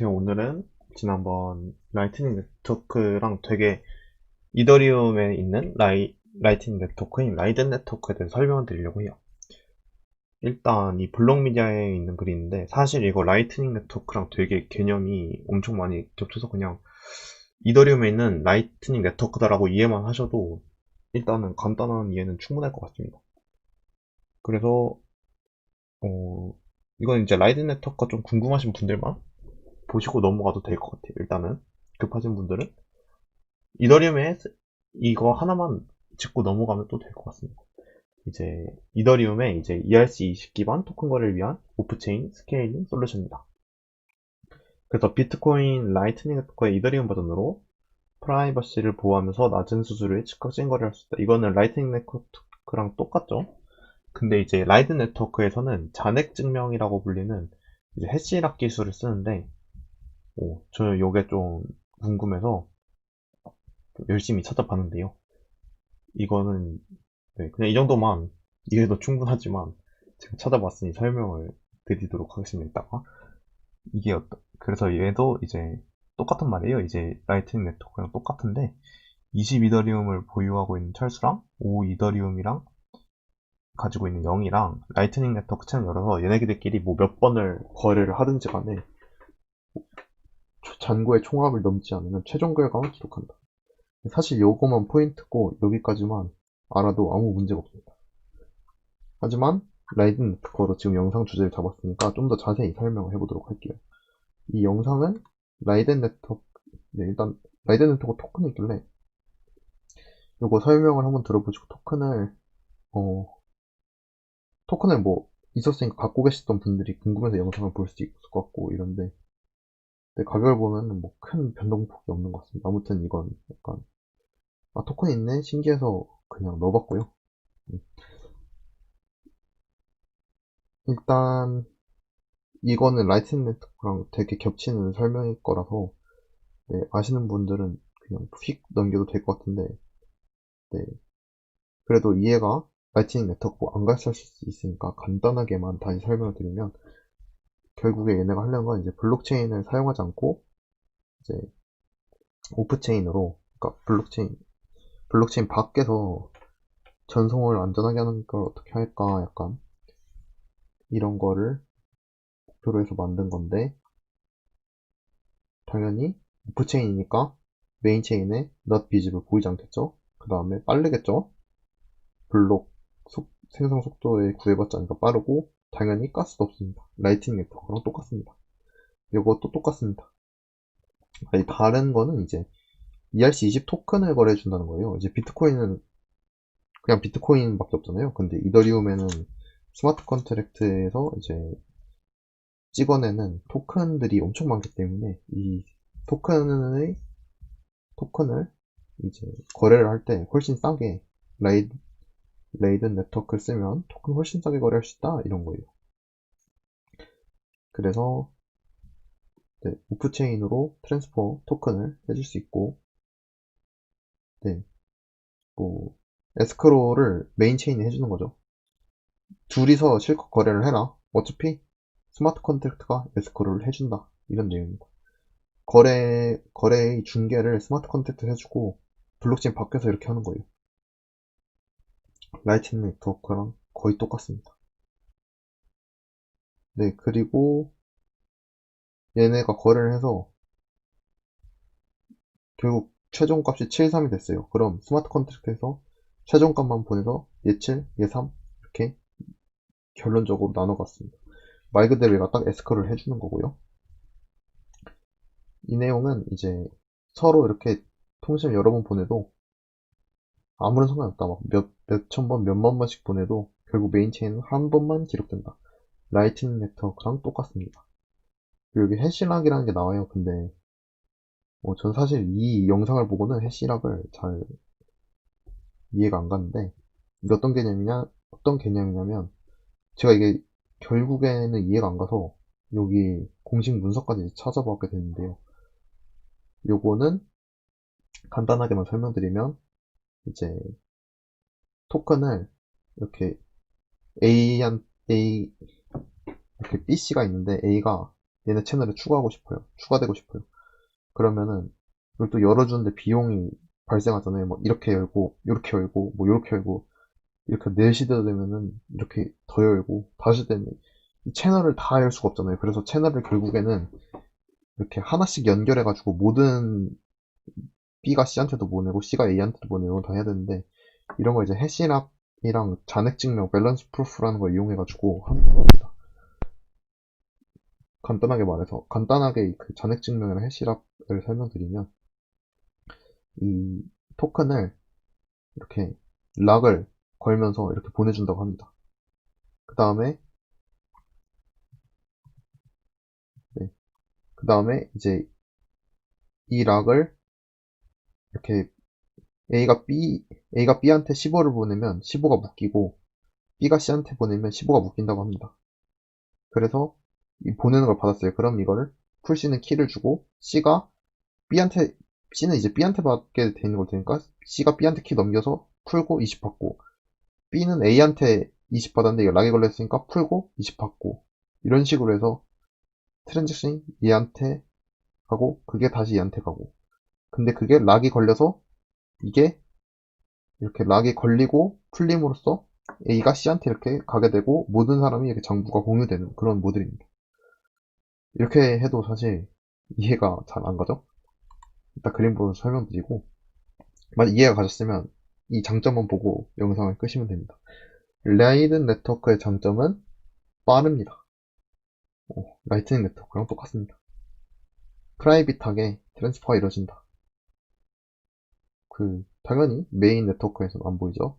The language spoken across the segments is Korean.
안녕하세요. 오늘은 지난번 라이트닝 네트워크랑 되게 이더리움에 있는 라이트닝 네트워크인 라이든 네트워크에 대해서 설명을 드리려고 해요. 일단 이 블록 미디어에 있는 글이 있는데 사실 이거 라이트닝 네트워크랑 되게 개념이 엄청 많이 겹쳐서 그냥 이더리움에 있는 라이트닝 네트워크다라고 이해만 하셔도 일단은 간단한 이해는 충분할 것 같습니다. 그래서 어, 이건 이제 라이든 네트워크가 좀 궁금하신 분들만 보시고 넘어가도 될 것 같아요. 일단은 급하신 분들은 이더리움에 이거 하나만 짚고 넘어가면 또 될 것 같습니다. 이제 이더리움의 이제 ERC20 기반 토큰 거래를 위한 오프체인 스케일링 솔루션입니다. 그래서 비트코인 라이트닝 네트워크의 이더리움 버전으로 프라이버시를 보호하면서 낮은 수수료에 즉각 거래를 할 수 있다. 이거는 라이트닝 네트워크랑 똑같죠? 근데 이제 라이든 네트워크에서는 잔액 증명이라고 불리는 이제 해시락 기술을 쓰는데 저 요게 좀 궁금해서 열심히 찾아봤는데요. 이거는 네, 그냥 이 정도만 이해도 충분하지만 제가 찾아봤으니 설명을 드리도록 하겠습니다. 이따가 이게 그래서 얘도 이제 똑같은 말이에요. 이제 라이트닝 네트워크랑 똑같은데 20 이더리움을 보유하고 있는 철수랑 5 이더리움이랑 가지고 있는 0이랑 라이트닝 네트워크 채널 열어서 얘네들끼리 뭐 몇 번을 거래를 하든지 간에 잔고의 총합을 넘지 않으면 최종 결과만 기록한다. 사실 요거만 포인트고 여기까지만 알아도 아무 문제가 없습니다. 하지만 라이든 네트워크로 지금 영상 주제를 잡았으니까 좀 더 자세히 설명을 해보도록 할게요. 이 영상은 라이든 네트워크, 네, 일단 라이든 네트워크 토큰이 있길래 요거 설명을 한번 들어보시고 어, 토큰을 뭐 있었으니까 갖고 계셨던 분들이 궁금해서 영상을 볼 수도 있을 것 같고 이런데 가격을 보면 뭐 큰 변동폭이 없는 것 같습니다. 아무튼 이건 약간 토큰 있네 신기해서 그냥 넣어봤고요. 음, 일단 이거는 라이트닝 네트워크랑 되게 겹치는 설명일 거라서 네, 아시는 분들은 그냥 휙 넘겨도 될 것 같은데, 네. 그래도 이해가 라이트닝 네트워크 안 가르칠 수 있으니까 간단하게만 다시 설명을 드리면, 결국에 얘네가 하려는 건 이제 블록체인을 사용하지 않고, 이제 오프체인으로, 그러니까 블록체인 밖에서 전송을 안전하게 하는 걸 어떻게 할까, 약간, 이런 거를 목표로 해서 만든 건데, 당연히 오프체인이니까 메인 체인에 not visible 보이지 않겠죠? 그 다음에 빠르겠죠? 블록 생성 속도에 구애받지 않으니까 빠르고 당연히 가스도 없습니다. 라이트닝 네트워크랑 똑같습니다. 이것도 똑같습니다. 아니, 다른 거는 이제 ERC20 토큰을 거래해준다는 거예요. 이제 비트코인은 그냥 비트코인밖에 없잖아요. 근데 이더리움에는 스마트 컨트랙트에서 이제 찍어내는 토큰들이 엄청 많기 때문에 이 토큰의 토큰을 이제 거래를 할 때 훨씬 싸게 라이, 레이든 네트워크를 쓰면 토큰 훨씬 싸게 거래할 수 있다 이런 거예요. 그래서 네, 오프체인으로 트랜스퍼 토큰을 해줄 수 있고, 네, 뭐, 에스크로를 메인 체인에 해주는 거죠. 둘이서 실컷 거래를 해라. 어차피 스마트 컨트랙트가 에스크로를 해준다. 이런 내용입니다. 거래의 중계를 스마트 컨트랙트 해주고, 블록체인 밖에서 이렇게 하는 거예요. 라이트닝 네트워크랑 거의 똑같습니다. 네, 그리고 얘네가 거래를 해서 결국 최종값이 7, 3이 됐어요. 그럼 스마트 컨트랙트에서 최종값만 보내서 예칠, 예삼 이렇게 결론적으로 나눠갔습니다. 말 그대로 얘가 딱 에스커를 해주는 거고요. 이 내용은 이제 서로 이렇게 통신을 여러 번 보내도 아무런 상관없다. 막 몇천 번, 몇만 번씩 보내도 결국 메인 체인은 한 번만 기록된다. 라이트닝 네트워크랑 똑같습니다. 그리고 여기 해시락이라는 게 나와요. 근데 전 사실 이 영상을 보고는 해시락을 잘 이해가 안 갔는데 이게 어떤 개념이냐면 제가 이게 결국에는 이해가 안 가서 여기 공식 문서까지 찾아보게 됐는데요. 요거는 간단하게만 설명드리면 이제 토큰을 이렇게 A 이렇게 BC가 있는데 A가 얘네 채널에 추가되고 싶어요. 그러면은 이걸 또 열어주는데 비용이 발생하잖아요. 뭐 이렇게 열고, 이렇게 열고, 뭐 이렇게 열고, 이렇게 4시대가 되면은 이렇게 더 열고, 다시 되면 이 채널을 다 열 수가 없잖아요. 그래서 채널을 결국에는 이렇게 하나씩 연결해가지고 모든 B가 C한테도 보내고 C가 A한테도 보내고 다 해야 되는데, 이런 거 이제 해시락이랑 잔액증명, 밸런스 프루프라는 걸 이용해가지고 하는 겁니다. 간단하게 그 잔액증명이랑 해시락을 설명드리면, 이 토큰을 이렇게 락을 걸면서 이렇게 보내준다고 합니다. 그 다음에, 네. 그 다음에 이제 이 락을 이렇게 A가 B한테 15를 보내면 15가 묶이고, B가 C한테 보내면 15가 묶인다고 합니다. 그래서 이 보내는 걸 받았어요. 그럼 이거를 풀 수 있는 키를 주고, C는 이제 B한테 받게 되는 걸 테니까, C가 B한테 키 넘겨서 풀고 20 받고, B는 A한테 20 받았는데 이거 락에 걸렸으니까 풀고 20 받고, 이런 식으로 해서 트랜잭션이 얘한테 가고, 그게 다시 얘한테 가고. 근데 그게 락이 걸려서 이게 이렇게 락이 걸리고 풀림으로써 A가 C한테 이렇게 가게 되고, 모든 사람이 이렇게 장부가 공유되는 그런 모델입니다. 이렇게 해도 사실 이해가 잘 안 가죠? 일단 그림 보면서 설명드리고, 만약 이해가 가셨으면 이 장점만 보고 영상을 끄시면 됩니다. 라이든 네트워크의 장점은 빠릅니다. 라이트닝 네트워크랑 똑같습니다. 프라이빗하게 트랜스퍼가 이루어진다. 당연히 메인 네트워크에서는 안 보이죠?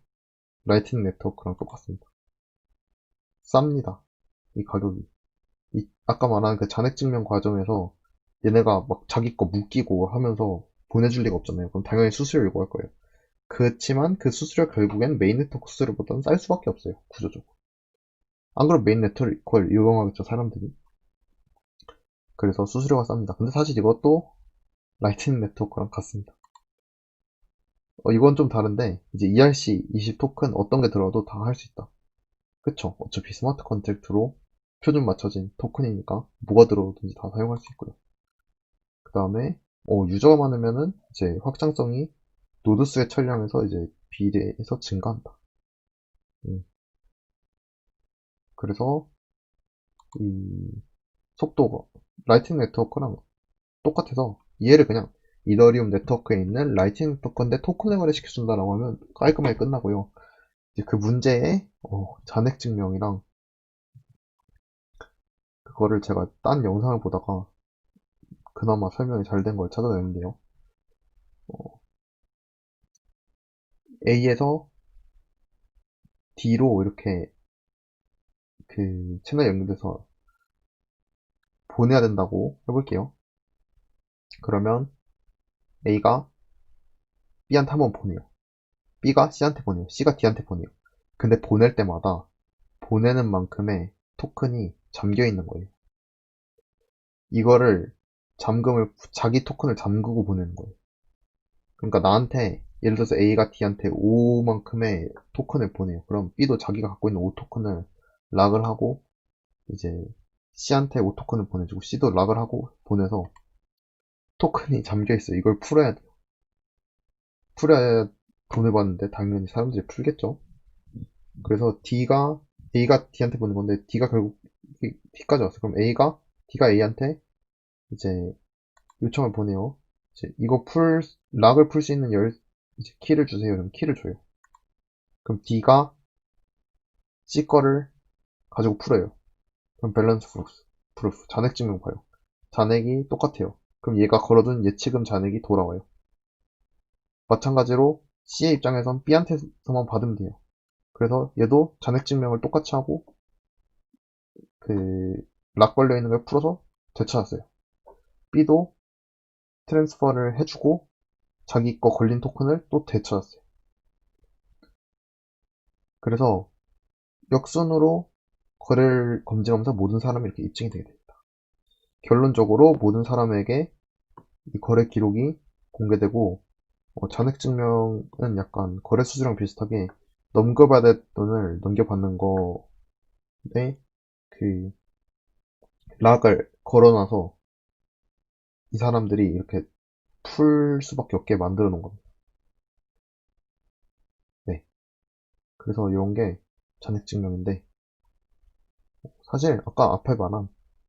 라이트닝 네트워크랑 똑같습니다. 쌉니다. 이 가격이. 아까 말한 그 잔액증명 과정에서 얘네가 막 자기 거 묶이고 하면서 보내줄 리가 없잖아요. 그럼 당연히 수수료 요구할 거예요. 그렇지만 그 수수료 결국엔 메인 네트워크 수수료보다는 쌀 수밖에 없어요. 구조적으로. 안 그럼 메인 네트워크를 이용하겠죠, 사람들이. 그래서 수수료가 쌉니다. 근데 사실 이것도 라이트닝 네트워크랑 같습니다. 이건 좀 다른데, 이제 ERC20 토큰 어떤 게 들어도 다 할 수 있다. 그쵸? 어차피 스마트 컨트랙트로 표준 맞춰진 토큰이니까 뭐가 들어오든지 다 사용할 수 있고요. 그 다음에, 유저가 많으면은 이제 확장성이 노드 수에 처리하면서 이제 비례해서 증가한다. 그래서 이 속도가 라이트닝 네트워크랑 똑같아서 얘를 그냥 이더리움 네트워크에 있는 라이트닝 네트워크인데 토큰을 거래시켜준다라고 하면 깔끔하게 끝나고요. 이제 그 문제의 잔액 증명이랑 그거를 제가 딴 영상을 보다가 그나마 설명이 잘 된 걸 찾아냈는데요. A에서 D로 이렇게 그 채널 연결돼서 보내야 된다고 해볼게요. 그러면 A가 B한테 한번 보내요. B가 C한테 보내요. C가 D한테 보내요. 근데 보낼 때마다 보내는 만큼의 토큰이 잠겨 있는 거예요. 이거를 자기 토큰을 잠그고 보내는 거예요. 그러니까 나한테, 예를 들어서 A가 D한테 5만큼의 토큰을 보내요. 그럼 B도 자기가 갖고 있는 5 토큰을 락을 하고, 이제 C한테 5 토큰을 보내주고, C도 락을 하고 보내서 토큰이 잠겨 있어요. 이걸 풀어야 돼요. 풀어야 돈을 받는데 당연히 사람들이 풀겠죠. 그래서 A가 D한테 보낸 건데, D까지 왔어. 그럼 D가 A한테 이제 요청을 보내요. 이제 락을 풀 수 있는 이제 키를 주세요. 그럼 키를 줘요. 그럼 D가 C 거를 가지고 풀어요. 그럼 밸런스 프루프, 잔액 증명 봐요. 잔액이 똑같아요. 그럼 얘가 걸어둔 예치금 잔액이 돌아와요. 마찬가지로 C의 입장에선 B한테서만 받으면 돼요. 그래서 얘도 잔액 증명을 똑같이 하고 그 락 걸려 있는 걸 풀어서 되찾았어요. B도 트랜스퍼를 해주고 자기 거 걸린 토큰을 또 되찾았어요. 그래서 역순으로 거래를 검증하면서 모든 사람이 이렇게 입증이 되게 됩니다. 결론적으로 모든 사람에게 이 거래 기록이 공개되고, 잔액증명은 약간 거래 수수랑 비슷하게 넘겨받을 돈을 넘겨받는 거에 그 락을 걸어놔서 이 사람들이 이렇게 풀 수밖에 없게 만들어 놓은 겁니다. 네. 그래서 이런 게 잔액 증명인데, 사실 아까 앞에 말한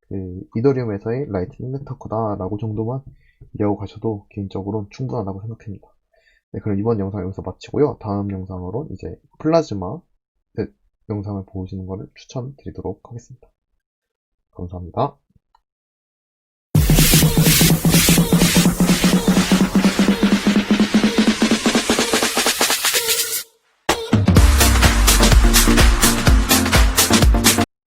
그 이더리움에서의 라이트닝 네트워크다라고 정도만 이해하고 가셔도 개인적으로는 충분하다고 생각합니다. 네, 그럼 이번 영상 여기서 마치고요. 다음 영상으로 이제 플라즈마 영상을 보시는 것을 추천드리도록 하겠습니다. 감사합니다.